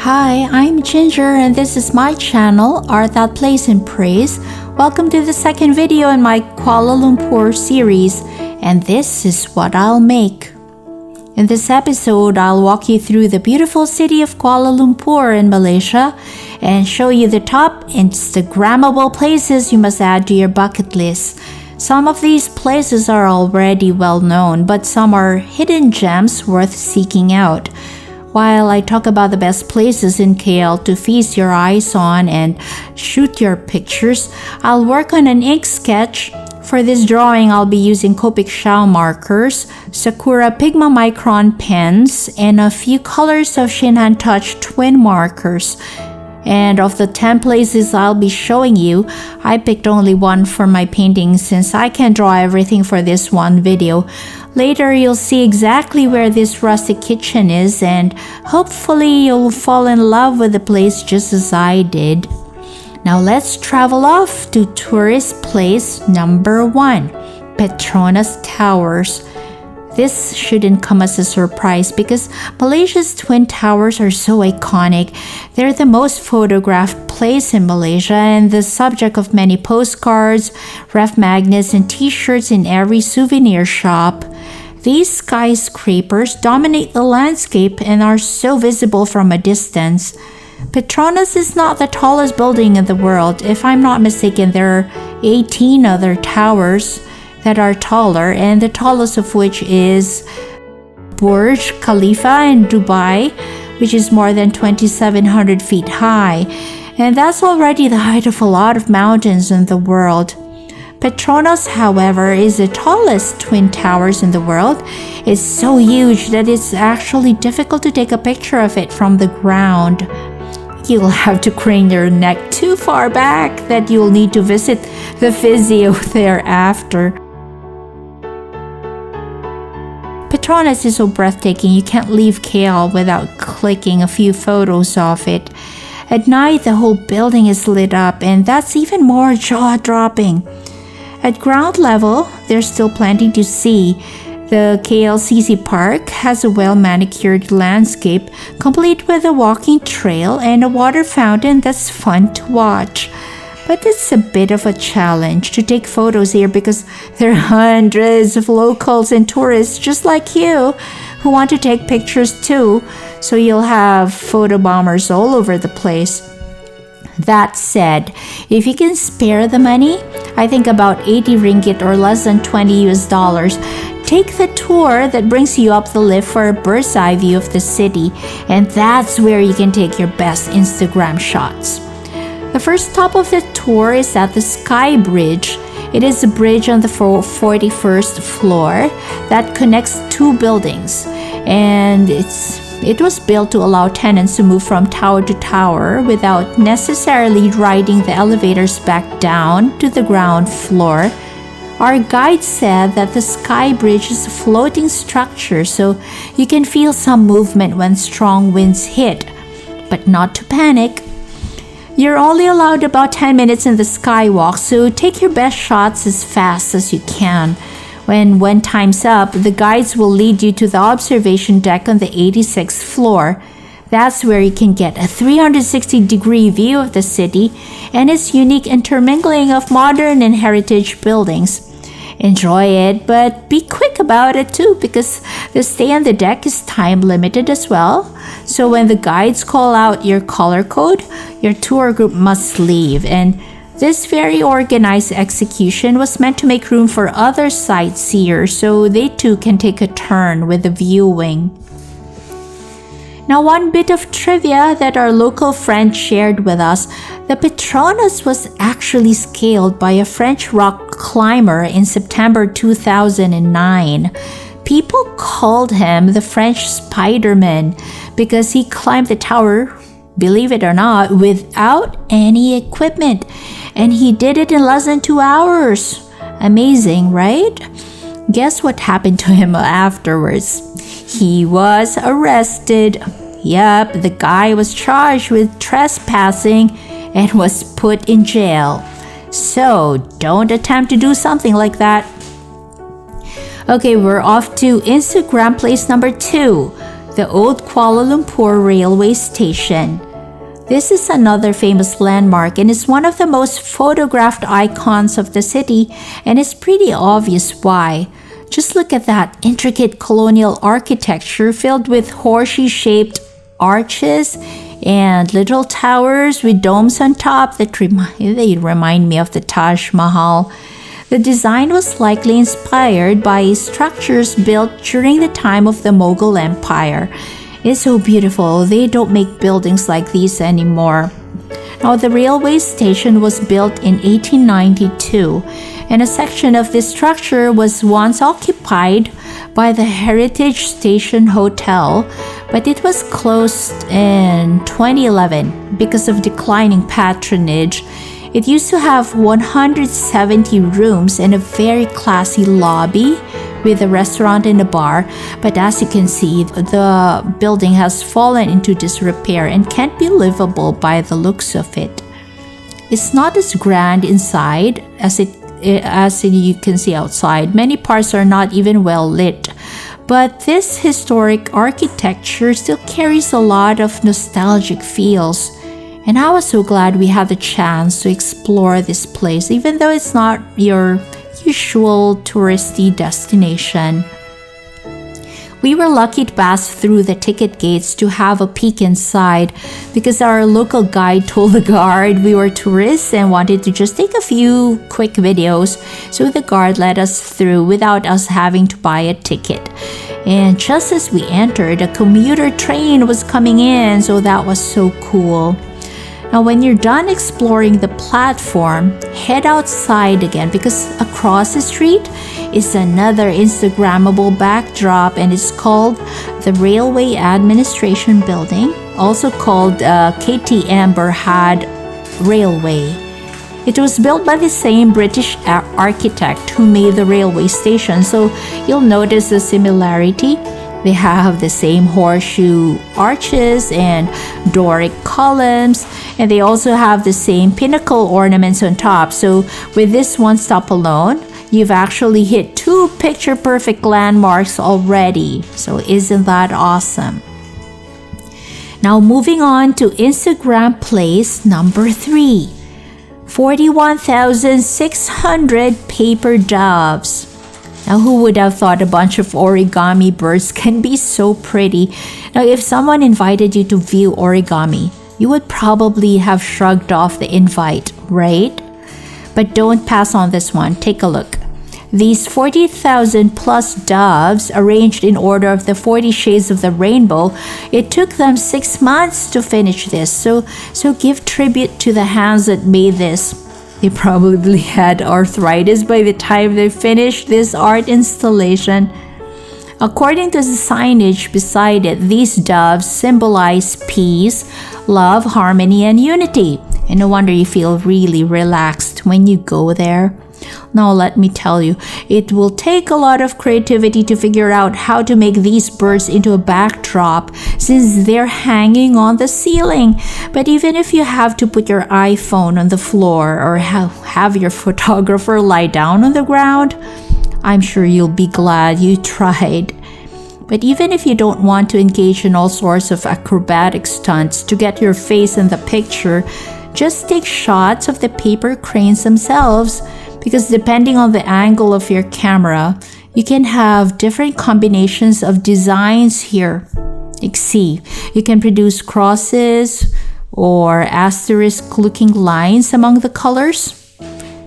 Hi, I'm Ginger and this is my channel, Art That Plays and Prays. Welcome to the second video in my Kuala Lumpur series, and this is what I'll make. In this episode, I'll walk you through the beautiful city of Kuala Lumpur in Malaysia and show you the top Instagrammable places you must add to your bucket list. Some of these places are already well known, but some are hidden gems worth seeking out. While I talk about the best places in KL to feast your eyes on and shoot your pictures, I'll work on an ink sketch. For this drawing, I'll be using COPIC Shao markers, Sakura Pigma Micron pens, and a few colors of Shinhan Touch twin markers. And of the 10 places I'll be showing you, I picked only one for my painting since I can't draw everything for this one video. Later, you'll see exactly where this rustic kitchen is, and hopefully you'll fall in love with the place just as I did. Now let's travel off to tourist place number 1, Petronas Towers. This shouldn't come as a surprise because Malaysia's Twin Towers are so iconic. They're the most photographed place in Malaysia and the subject of many postcards, ref magnets, and t-shirts in every souvenir shop. These skyscrapers dominate the landscape and are so visible from a distance. Petronas is not the tallest building in the world. If I'm not mistaken, there are 18 other towers that are taller, and the tallest of which is Burj Khalifa in Dubai, which is more than 2,700 feet high. And that's already the height of a lot of mountains in the world. Petronas, however, is the tallest twin towers in the world. It's so huge that it's actually difficult to take a picture of it from the ground. You'll have to crane your neck too far back that you'll need to visit the physio thereafter. Petronas is so breathtaking you can't leave KL without clicking a few photos of it. At night, the whole building is lit up, and that's even more jaw-dropping. At ground level, there's still plenty to see. The KLCC Park has a well-manicured landscape, complete with a walking trail and a water fountain that's fun to watch. But it's a bit of a challenge to take photos here because there are hundreds of locals and tourists just like you who want to take pictures too, so you'll have photo bombers all over the place. That said, if you can spare the money, I think about 80 ringgit or less than 20 US dollars, take the tour that brings you up the lift for a bird's eye view of the city, and that's where you can take your best Instagram shots. The first stop of the tour is at the Sky Bridge. It is a bridge on the 41st floor that connects two buildings, and it was built to allow tenants to move from tower to tower without necessarily riding the elevators back down to the ground floor. Our guide said that the Sky Bridge is a floating structure, so you can feel some movement when strong winds hit, but not to panic. You're only allowed about 10 minutes in the skywalk, so take your best shots as fast as you can. When time's up, the guides will lead you to the observation deck on the 86th floor. That's where you can get a 360-degree view of the city and its unique intermingling of modern and heritage buildings. Enjoy it, but be quick about it too because the stay on the deck is time limited as well. So when the guides call out your color code, your tour group must leave. And this very organized execution was meant to make room for other sightseers so they too can take a turn with the viewing. Now, one bit of trivia that our local friend shared with us, the Petronas was actually scaled by a French rock climber in September 2009. People called him the French Spider-Man because he climbed the tower, believe it or not, without any equipment. And he did it in less than 2 hours. Amazing, right? Guess what happened to him afterwards? He was arrested. Yep, the guy was charged with trespassing and was put in jail. So don't attempt to do something like that. Okay, we're off to Instagram place number 2, the old Kuala Lumpur railway station. This is another famous landmark and is one of the most photographed icons of the city, and it's pretty obvious why. Just look at that intricate colonial architecture filled with horseshoe-shaped arches and little towers with domes on top that remind me of the Taj Mahal. The design was likely inspired by structures built during the time of the Mughal Empire. It's so beautiful. They don't make buildings like these anymore. Now, the railway station was built in 1892, and a section of this structure was once occupied by the Heritage Station Hotel, but it was closed in 2011 because of declining patronage. It used to have 170 rooms and a very classy lobby with a restaurant and a bar, but as you can see, the building has fallen into disrepair and can't be livable by the looks of it. It's not as grand inside as you can see outside. Many parts are not even well lit, but this historic architecture still carries a lot of nostalgic feels. And I was so glad we had the chance to explore this place, even though it's not your usual touristy destination. We were lucky to pass through the ticket gates to have a peek inside because our local guide told the guard we were tourists and wanted to just take a few quick videos, so the guard let us through without us having to buy a ticket. And just as we entered, a commuter train was coming in, so that was so cool. Now, when you're done exploring the platform, head outside again because across the street is another Instagrammable backdrop, and it's called the Railway Administration Building, also called KTM Berhad Railway. It was built by the same British architect who made the railway station, so you'll notice the similarity. They have the same horseshoe arches and Doric columns, and they also have the same pinnacle ornaments on top. So with this one stop alone, you've actually hit 2 picture-perfect landmarks already. So isn't that awesome? Now moving on to Instagram place number 3. 41,600 paper doves. Now, who would have thought a bunch of origami birds can be so pretty? Now, if someone invited you to view origami, you would probably have shrugged off the invite, right? But don't pass on this one. Take a look. These 40,000 plus doves arranged in order of the 40 shades of the rainbow, it took them 6 months to finish this. So give tribute to the hands that made this. They probably had arthritis by the time they finished this art installation. According to the signage beside it, these doves symbolize peace, love, harmony, and unity. And no wonder you feel really relaxed when you go there. Now let me tell you, it will take a lot of creativity to figure out how to make these birds into a backdrop since they're hanging on the ceiling. But even if you have to put your iPhone on the floor or have your photographer lie down on the ground, I'm sure you'll be glad you tried. But even if you don't want to engage in all sorts of acrobatic stunts to get your face in the picture, just take shots of the paper cranes themselves, because depending on the angle of your camera, you can have different combinations of designs here. Like see, you can produce crosses or asterisk looking lines among the colors.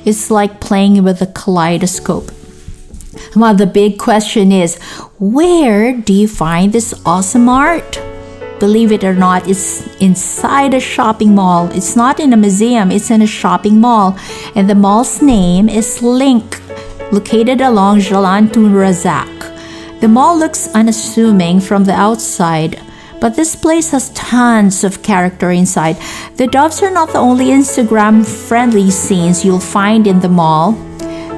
It's like playing with a kaleidoscope. Well, the big question is, where do you find this awesome art? Believe it or not, it's inside a shopping mall. It's not in a museum, it's in a shopping mall. And the mall's name is Link, located along Jalan Tun Razak. The mall looks unassuming from the outside, but this place has tons of character inside. The doves are not the only Instagram-friendly scenes you'll find in the mall.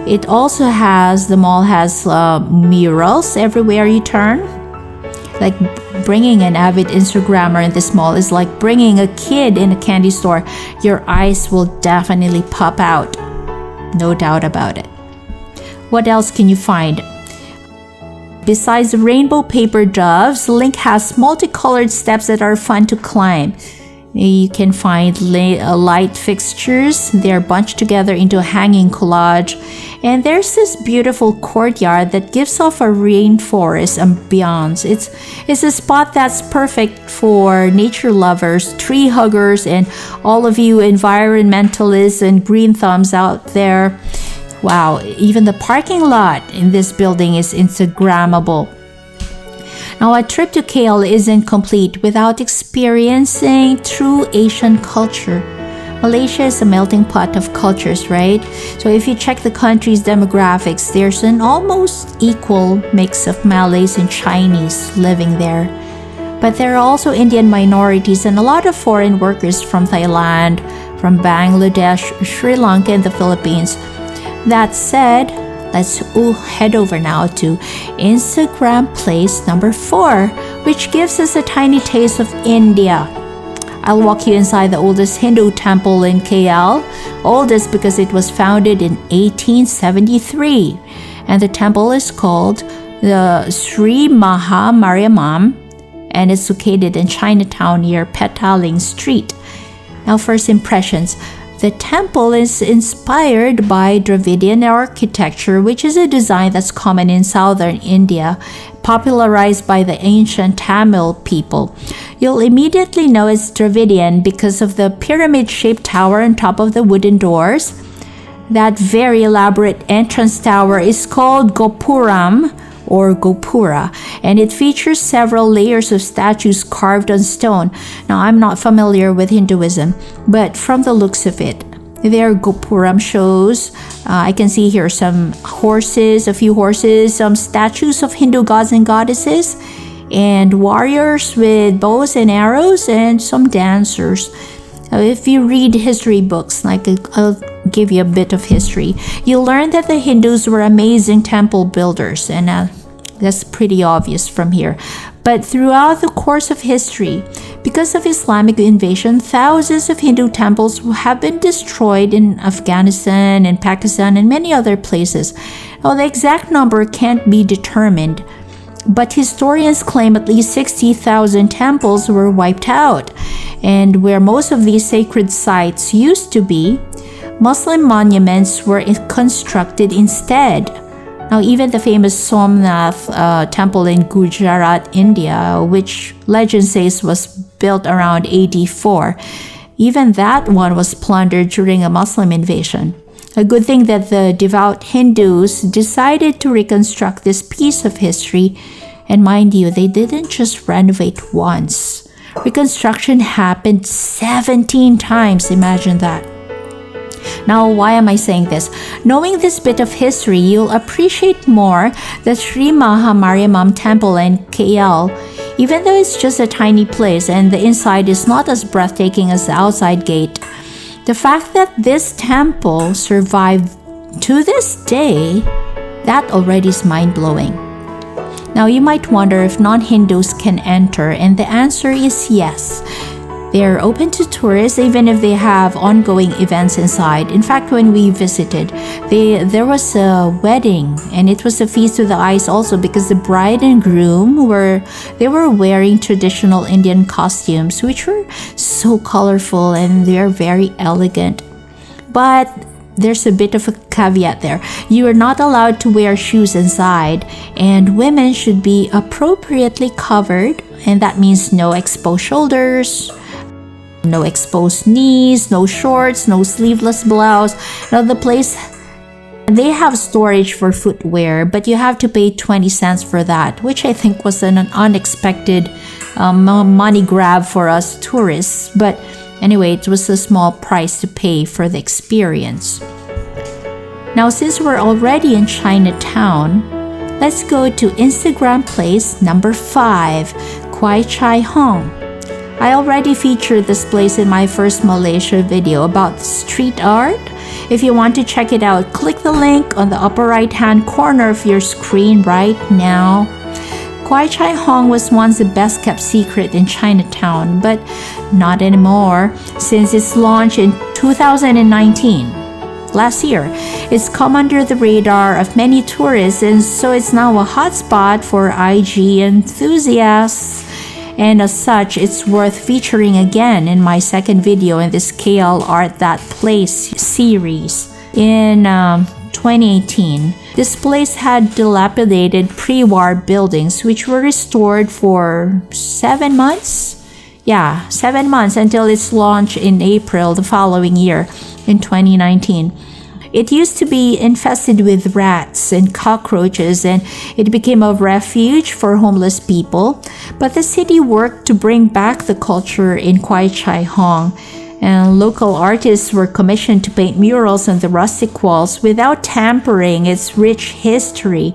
The mall has murals everywhere you turn. Like bringing an avid Instagrammer in this mall is like bringing a kid in a candy store. Your eyes will definitely pop out. No doubt about it. What else can you find? besides the rainbow paper doves, Link has multicolored steps that are fun to climb. You can find light fixtures. They're bunched together into a hanging collage. And there's this beautiful courtyard that gives off a rainforest ambiance. It's a spot that's perfect for nature lovers, tree huggers, and all of you environmentalists and green thumbs out there. Wow, even the parking lot in this building is Instagrammable. Now, a trip to KL isn't complete without experiencing true Asian culture. Malaysia is a melting pot of cultures, right? So if you check the country's demographics, there's an almost equal mix of Malays and Chinese living there. But there are also Indian minorities and a lot of foreign workers from Thailand, from Bangladesh, Sri Lanka, and the Philippines. That said, let's head over now to Instagram place number 4, which gives us a tiny taste of India. I'll walk you inside the oldest Hindu temple in KL, oldest because it was founded in 1873, and the temple is called the Sri Maha Mariammam, and it's located in Chinatown near Petaling Street. Now, first impressions. The temple is inspired by Dravidian architecture, which is a design that's common in southern India, popularized by the ancient Tamil people. You'll immediately know it's Dravidian because of the pyramid-shaped tower on top of the wooden doors. That very elaborate entrance tower is called Gopuram, or Gopura, and it features several layers of statues carved on stone. Now, I'm not familiar with Hinduism, but from the looks of it, their Gopuram shows, I can see here some horses, a few horses, some statues of Hindu gods and goddesses, and warriors with bows and arrows, and some dancers. If you read history books, like I'll give you a bit of history, you'll learn that the Hindus were amazing temple builders, and that's pretty obvious from here. But throughout the course of history, because of Islamic invasion, thousands of Hindu temples have been destroyed in Afghanistan and Pakistan and many other places. Now, the exact number can't be determined, but historians claim at least 60,000 temples were wiped out. And where most of these sacred sites used to be, Muslim monuments were constructed instead. Now, even the famous Somnath temple in Gujarat, India, which legend says was built around AD 4, even that one was plundered during a Muslim invasion. A good thing that the devout Hindus decided to reconstruct this piece of history, and mind you, they didn't just renovate once. Reconstruction happened 17 times, imagine that. Now, why am I saying this? Knowing this bit of history, you'll appreciate more the Sri Maha Mariammam Temple in KL, even though it's just a tiny place and the inside is not as breathtaking as the outside gate. The fact that this temple survived to this day, that already is mind-blowing. Now, you might wonder if non-Hindus can enter, and the answer is yes. They are open to tourists even if they have ongoing events inside. In fact, when we visited, there was a wedding, and it was a feast to the eyes also because the bride and groom were wearing traditional Indian costumes, which were so colorful and they're very elegant. But there's a bit of a caveat there. You are not allowed to wear shoes inside, and women should be appropriately covered, and that means no exposed shoulders, no exposed knees, no shorts, no sleeveless blouse. Now, the place, they have storage for footwear, but you have to pay 20 cents for that, which I think was an unexpected money grab for us tourists. But anyway, it was a small price to pay for the experience. Now, since we're already in Chinatown, let's go to Instagram place number 5, Kwai Chai Hong. I already featured this place in my first Malaysia video about street art. If you want to check it out, click the link on the upper right-hand corner of your screen right now. Kwai Chai Hong was once the best-kept secret in Chinatown, but not anymore since its launch in 2019. last year. It's come under the radar of many tourists, and so it's now a hotspot for IG enthusiasts. And as such, it's worth featuring again in my second video in this KL Art That Place series. In 2018, this place had dilapidated pre-war buildings which were restored for 7 months. Yeah, 7 months until its launch in April the following year in 2019. It used to be infested with rats and cockroaches, and it became a refuge for homeless people. But the city worked to bring back the culture in Kwai Chai Hong, and local artists were commissioned to paint murals on the rustic walls without tampering its rich history.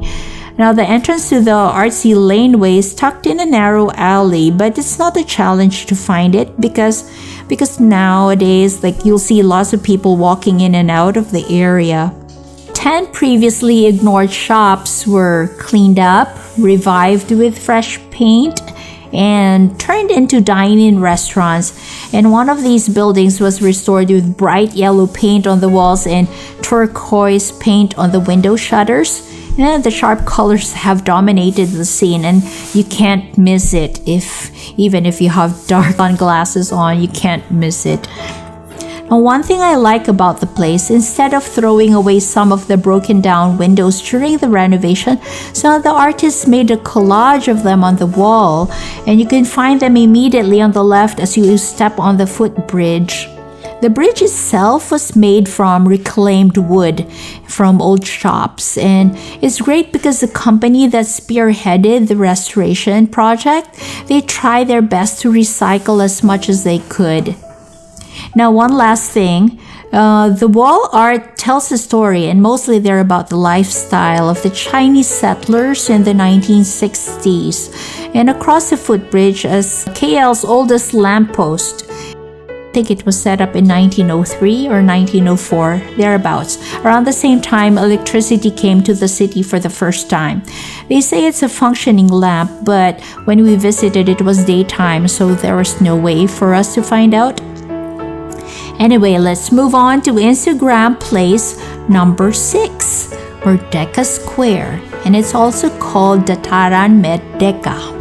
Now, the entrance to the artsy laneway is tucked in a narrow alley, but it's not a challenge to find it because nowadays, you'll see lots of people walking in and out of the area. 10 previously ignored shops were cleaned up, revived with fresh paint, and turned into dine-in restaurants. And one of these buildings was restored with bright yellow paint on the walls and turquoise paint on the window shutters. And the sharp colors have dominated the scene, and you can't miss it. Even if you have dark sunglasses on, you can't miss it. Now, one thing I like about the place, instead of throwing away some of the broken down windows during the renovation, some of the artists made a collage of them on the wall, and you can find them immediately on the left as you step on the footbridge. The bridge itself was made from reclaimed wood from old shops, and it's great because the company that spearheaded the restoration project, they tried their best to recycle as much as they could. Now, one last thing, the wall art tells a story, and mostly they're about the lifestyle of the Chinese settlers in the 1960s. And across the footbridge is KL's oldest lamppost. I think it was set up in 1903 or 1904, thereabouts. Around the same time, electricity came to the city for the first time. They say it's a functioning lamp, but when we visited, it was daytime, so there was no way for us to find out. Anyway, let's move on to Instagram place number 6, Merdeka Square, and it's also called Dataran Merdeka.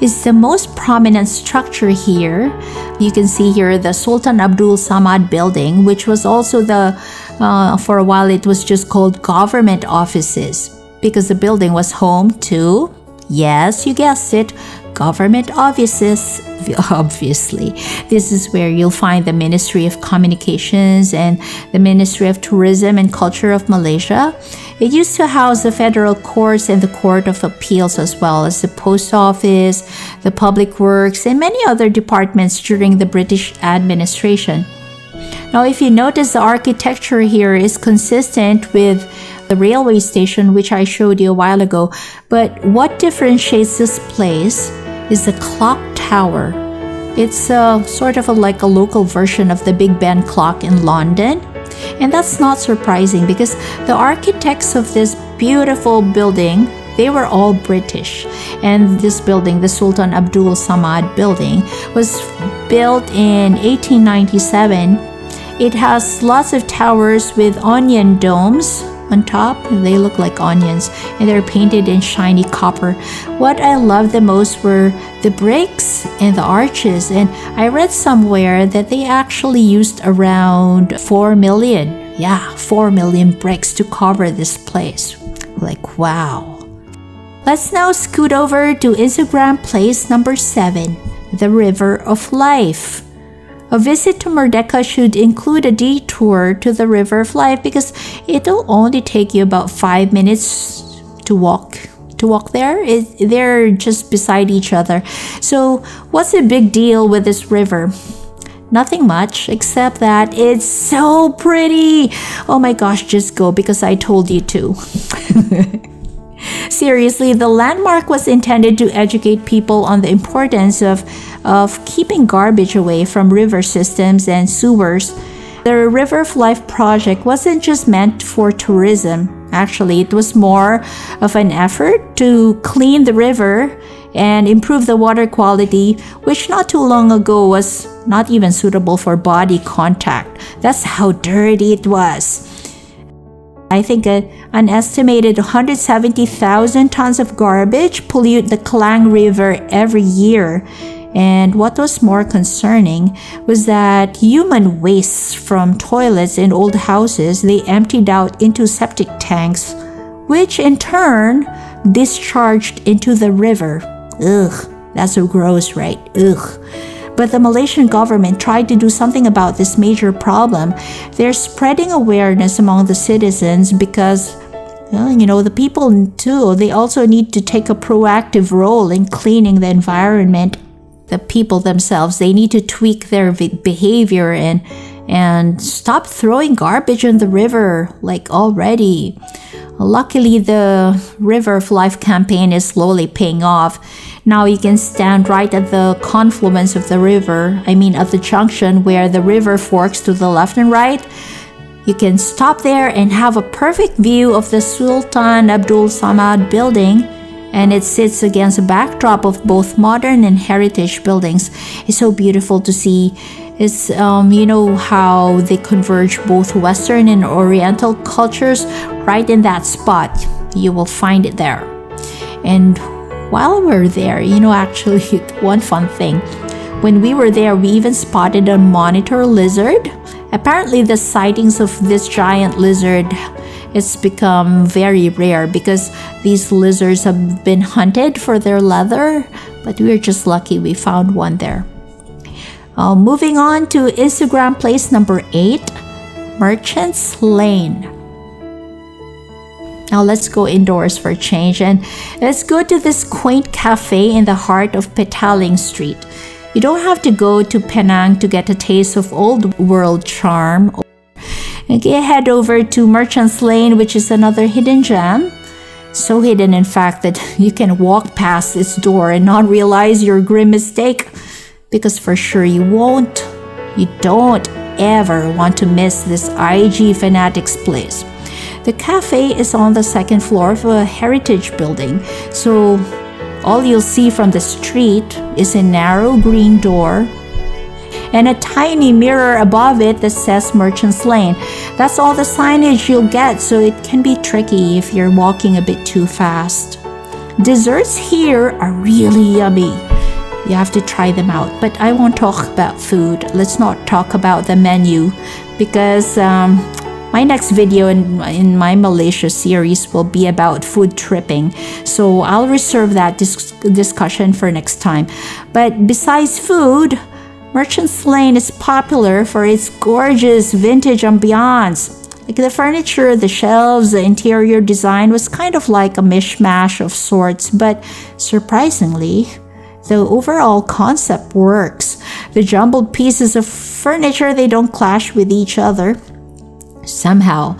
It's the most prominent structure here. You can see here the Sultan Abdul Samad building, which was also for a while it was just called government offices, because the building was home to, yes, you guessed it, government offices. Obviously, this is where you'll find the Ministry of Communications and the Ministry of Tourism and Culture of Malaysia. It used to house the federal courts and the Court of Appeals, as well as the post office, the public works, and many other departments during the British administration. Now, if you notice, the architecture here is consistent with the railway station, which I showed you a while ago. But what differentiates this place is the clock tower. It's sort of like a local version of the Big Ben clock in London. And that's not surprising because the architects of this beautiful building, they were all British. And this building, the Sultan Abdul Samad building, was built in 1897. It has lots of towers with onion domes on top. They look like onions, and they're painted in shiny copper. What I loved the most were the bricks and the arches, and I read somewhere that they actually used around 4 million. Yeah, 4 million bricks to cover this place. Like, wow. Let's now scoot over to Instagram place number 7, the River of Life. A visit to Merdeka should include a detour to the River of Life because it'll only take you about 5 minutes to walk there. They're just beside each other. So what's the big deal with this river? Nothing much, except that it's so pretty. Oh my gosh, just go because I told you to. Seriously, the landmark was intended to educate people on the importance of keeping garbage away from river systems and sewers. The River of Life project wasn't just meant for tourism. Actually, it was more of an effort to clean the river and improve the water quality, which not too long ago was not even suitable for body contact. That's how dirty it was. I think an estimated 170,000 tons of garbage pollute the Klang River every year. And what was more concerning was that human wastes from toilets in old houses, they emptied out into septic tanks, which in turn discharged into the river. Ugh, that's so gross, right? Ugh. But the Malaysian government tried to do something about this major problem. They're spreading awareness among the citizens because, well, the people too, they also need to take a proactive role in cleaning the environment. The people themselves, they need to tweak their behavior and stop throwing garbage in the river like already. Luckily, the River of Life campaign is slowly paying off. Now you can stand right at the confluence of the river, at the junction where the river forks to the left and right. You can stop there and have a perfect view of the Sultan Abdul Samad building, and it sits against a backdrop of both modern and heritage buildings. It's so beautiful to see. It's, how they converge both Western and Oriental cultures right in that spot. You will find it there. And while we're there, actually, one fun thing. When we were there, we even spotted a monitor lizard. Apparently, the sightings of this giant lizard, it's become very rare because these lizards have been hunted for their leather, but we're just lucky we found one there. Moving on to Instagram place number 8, Merchants Lane. Now let's go indoors for a change and let's go to this quaint cafe in the heart of Petaling Street. You don't have to go to Penang to get a taste of old world charm. Okay, head over to Merchants Lane, which is another hidden gem. So hidden, in fact, that you can walk past its door and not realize your grim mistake. Because for sure you don't ever want to miss this IG fanatics place. The cafe is on the second floor of a heritage building, so all you'll see from the street is a narrow green door and a tiny mirror above it that says Merchants Lane. That's all the signage you'll get, so it can be tricky if you're walking a bit too fast. Desserts here are really yummy. You have to try them out. But I won't talk about food. Let's not talk about the menu because my next video in my Malaysia series will be about food tripping. So I'll reserve that discussion for next time. But besides food, Merchants Lane is popular for its gorgeous vintage ambiance. Like the furniture, the shelves, the interior design was kind of like a mishmash of sorts, but surprisingly, the overall concept works. The jumbled pieces of furniture, they don't clash with each other. Somehow,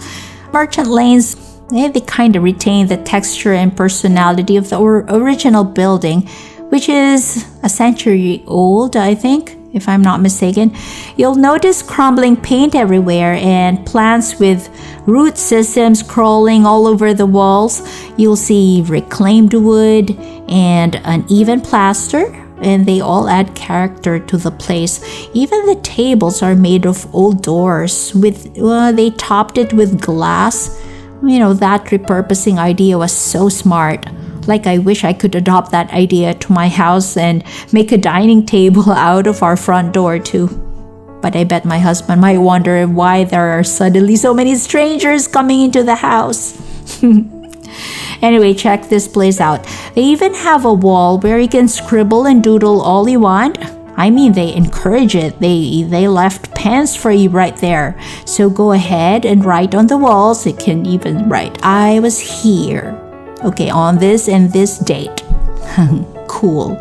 Merchant Lanes, they kind of retain the texture and personality of the original building, which is a century old, I think, if I'm not mistaken. You'll notice crumbling paint everywhere and plants with root systems crawling all over the walls. You'll see reclaimed wood and uneven plaster, and they all add character to the place. Even the tables are made of old doors. They topped it with glass. That repurposing idea was so smart. Like, I wish I could adopt that idea to my house and make a dining table out of our front door too. But I bet my husband might wonder why there are suddenly so many strangers coming into the house. Anyway, check this place out. They even have a wall where you can scribble and doodle all you want. They encourage it. They left pens for you right there. So go ahead and write on the walls. You can even write, I was here. Okay, on this and this date. Cool.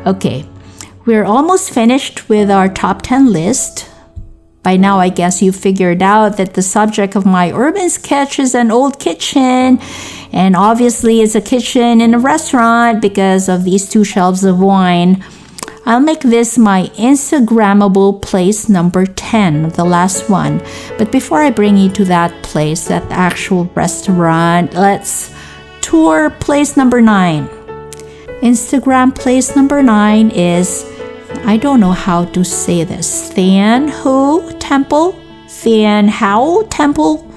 Okay, we're almost finished with our top 10 list. By now, I guess you figured out that the subject of my urban sketch is an old kitchen. And obviously, it's a kitchen in a restaurant because of these 2 shelves of wine. I'll make this my Instagrammable place number 10, the last one. But before I bring you to that place, that actual restaurant, let's tour place number 9. Instagram place number 9 is, I don't know how to say this, Thean Hou Temple? Thean Hou Temple?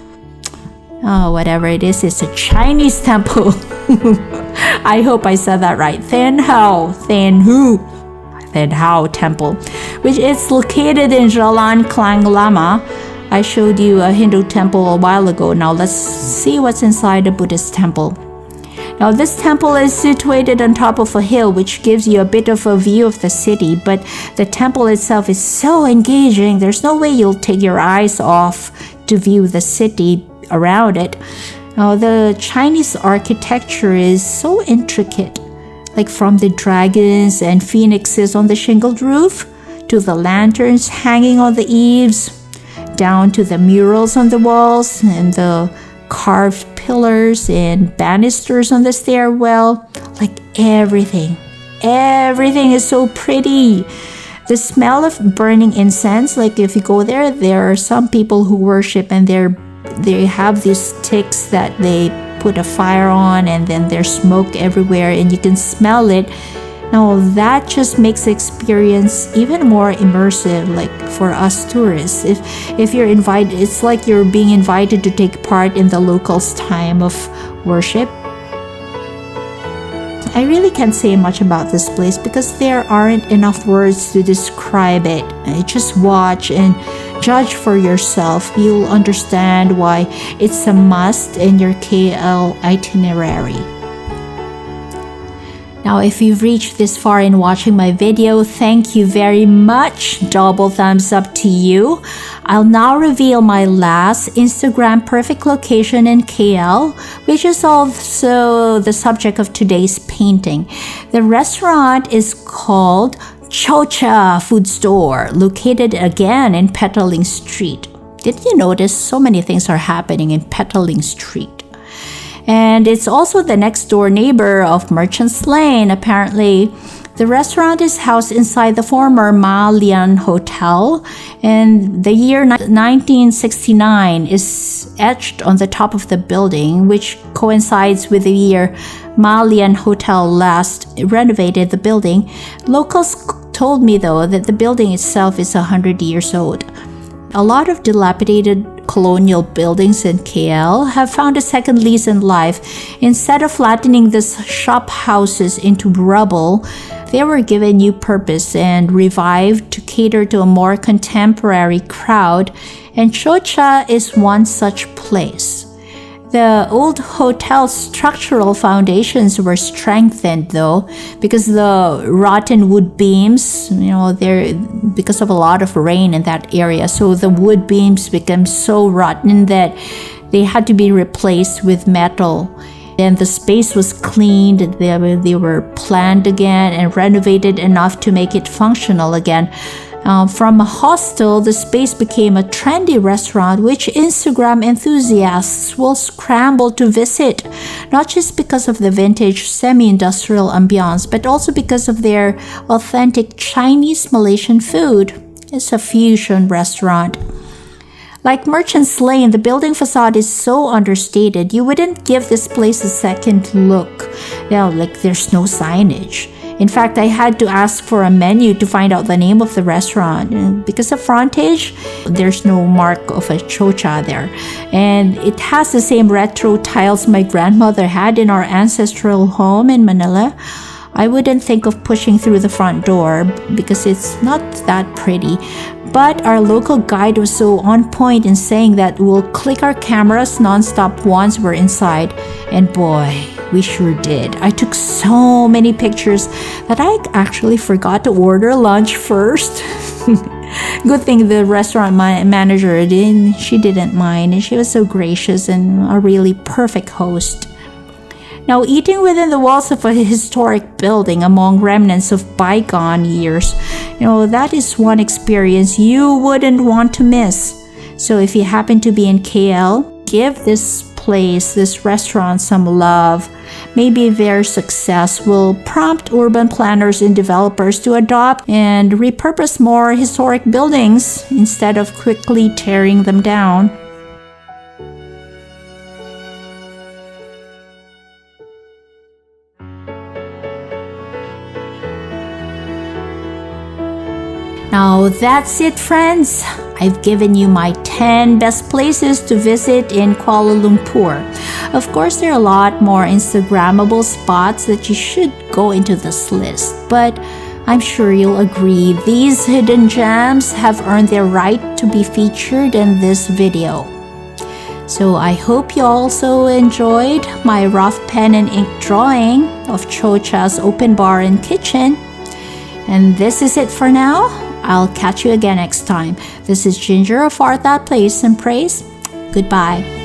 Oh, whatever it is, it's a Chinese temple. I hope I said that right. Thean Hou Temple, which is located in Jalan Klang Lama. I showed you a Hindu temple a while ago. Now let's see what's inside the Buddhist temple. Now this temple is situated on top of a hill, which gives you a bit of a view of the city, but the temple itself is so engaging, there's no way you'll take your eyes off to view the city around it. Now the Chinese architecture is so intricate, like from the dragons and phoenixes on the shingled roof, to the lanterns hanging on the eaves, down to the murals on the walls and the carved pillars and banisters on the stairwell. Like everything is so pretty. The smell of burning incense, like if you go there, there are some people who worship and they have these sticks that they put a fire on, and then there's smoke everywhere and you can smell it. Now that just makes the experience even more immersive, like for us tourists. If you're invited, it's like you're being invited to take part in the locals' time of worship. I really can't say much about this place because there aren't enough words to describe it. Just watch and judge for yourself. You'll understand why it's a must in your KL itinerary. Now, if you've reached this far in watching my video, thank you very much. Double thumbs up to you. I'll now reveal my last Instagram perfect location in KL, which is also the subject of today's painting. The restaurant is called Cho Cha Food Store, located again in Petaling Street. Did you notice so many things are happening in Petaling Street? And it's also the next door neighbor of Merchants Lane. Apparently, the restaurant is housed inside the former Mariammam Hotel, and the year 1969 is etched on the top of the building, which coincides with the year Mariammam Hotel last renovated the building. Locals told me, though, that the building itself is 100 years old. A lot of dilapidated colonial buildings in KL have found a second lease in life. Instead of flattening these shop houses into rubble, they were given new purpose and revived to cater to a more contemporary crowd, and Cho Cha is one such place. The old hotel's structural foundations were strengthened, though, because the rotten wood beams, because of a lot of rain in that area. So the wood beams became so rotten that they had to be replaced with metal. And the space was cleaned, they were planned again and renovated enough to make it functional again. From a hostel, the space became a trendy restaurant which Instagram enthusiasts will scramble to visit, not just because of the vintage semi-industrial ambiance, but also because of their authentic Chinese Malaysian food. It's a fusion restaurant. Like Merchants Lane, the building facade is so understated, you wouldn't give this place a second look. There's no signage. In fact, I had to ask for a menu to find out the name of the restaurant. And because of frontage, there's no mark of a Cho Cha there. And it has the same retro tiles my grandmother had in our ancestral home in Manila. I wouldn't think of pushing through the front door because it's not that pretty. But our local guide was so on point in saying that we'll click our cameras nonstop once we're inside. And boy, we sure did. I took so many pictures that I actually forgot to order lunch first. Good thing the restaurant manager didn't mind, and she was so gracious and a really perfect host. Now, eating within the walls of a historic building among remnants of bygone years, that is one experience you wouldn't want to miss. So if you happen to be in KL, give this restaurant some love. Maybe their success will prompt urban planners and developers to adopt and repurpose more historic buildings instead of quickly tearing them down. Now that's it, friends. I've given you my 10 best places to visit in Kuala Lumpur. Of course, there are a lot more Instagrammable spots that you should go into this list, but I'm sure you'll agree these hidden gems have earned their right to be featured in this video. So I hope you also enjoyed my rough pen and ink drawing of Cho Cha's open bar and kitchen. And this is it for now. I'll catch you again next time. This is Ginger of Art That Place and Praise. Goodbye.